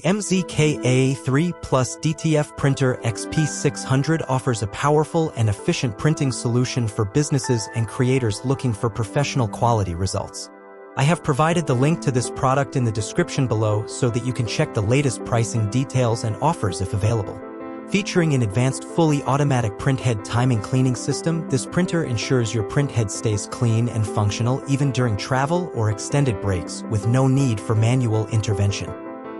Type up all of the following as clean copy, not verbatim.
MZK AA3 Plus DTF printer XP600 offers a powerful and efficient printing solution for businesses and creators looking for professional quality results. I have provided the link to this product in the description below so that you can check the latest pricing details and offers if available. Featuring an advanced fully automatic printhead timing cleaning system, this printer ensures your printhead stays clean and functional even during travel or extended breaks with no need for manual intervention.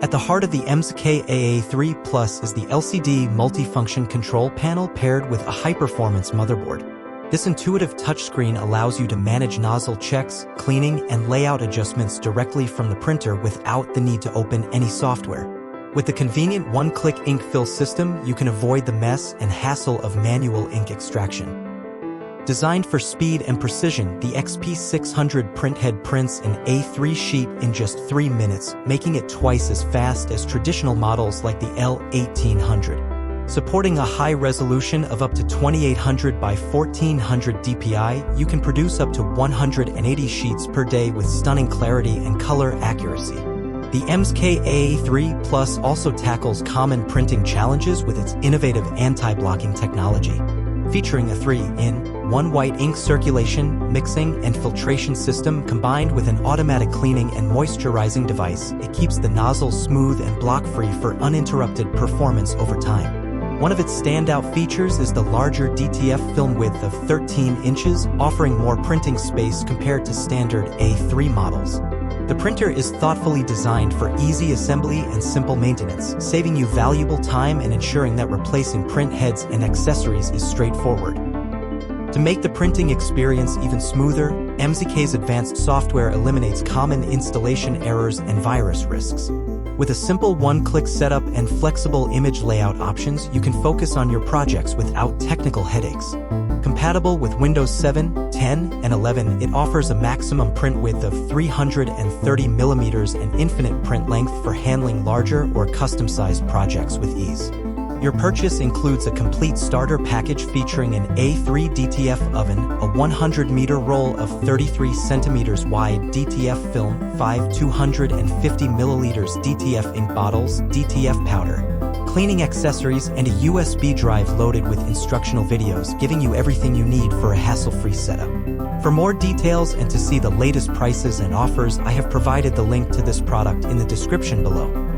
At the heart of the MZK AA3 Plus is the LCD multifunction control panel paired with a high-performance motherboard. This intuitive touchscreen allows you to manage nozzle checks, cleaning, and layout adjustments directly from the printer without the need to open any software. With the convenient one-click ink fill system, you can avoid the mess and hassle of manual ink extraction. Designed for speed and precision, the XP600 printhead prints an A3 sheet in just 3 minutes, making it twice as fast as traditional models like the L1800. Supporting a high resolution of up to 2800 by 1400 dpi, you can produce up to 180 sheets per day with stunning clarity and color accuracy. The MZK AA3 Plus also tackles common printing challenges with its innovative anti-blocking technology. Featuring a 3-in-1 white ink circulation, mixing, and filtration system combined with an automatic cleaning and moisturizing device, it keeps the nozzle smooth and block-free for uninterrupted performance over time. One of its standout features is the larger DTF film width of 13 inches, offering more printing space compared to standard A3 models. The printer is thoughtfully designed for easy assembly and simple maintenance, saving you valuable time and ensuring that replacing print heads and accessories is straightforward. To make the printing experience even smoother, MZK's advanced software eliminates common installation errors and virus risks. With a simple one-click setup and flexible image layout options, you can focus on your projects without technical headaches. Compatible with Windows 7, 10, and 11, it offers a maximum print width of 330 millimeters and infinite print length for handling larger or custom-sized projects with ease. Your purchase includes a complete starter package featuring an A3 DTF oven, a 100-meter roll of 33 centimeters wide DTF film, 5 250 milliliters DTF ink bottles, DTF powder, cleaning accessories, and a USB drive loaded with instructional videos, giving you everything you need for a hassle-free setup. For more details and to see the latest prices and offers, I have provided the link to this product in the description below.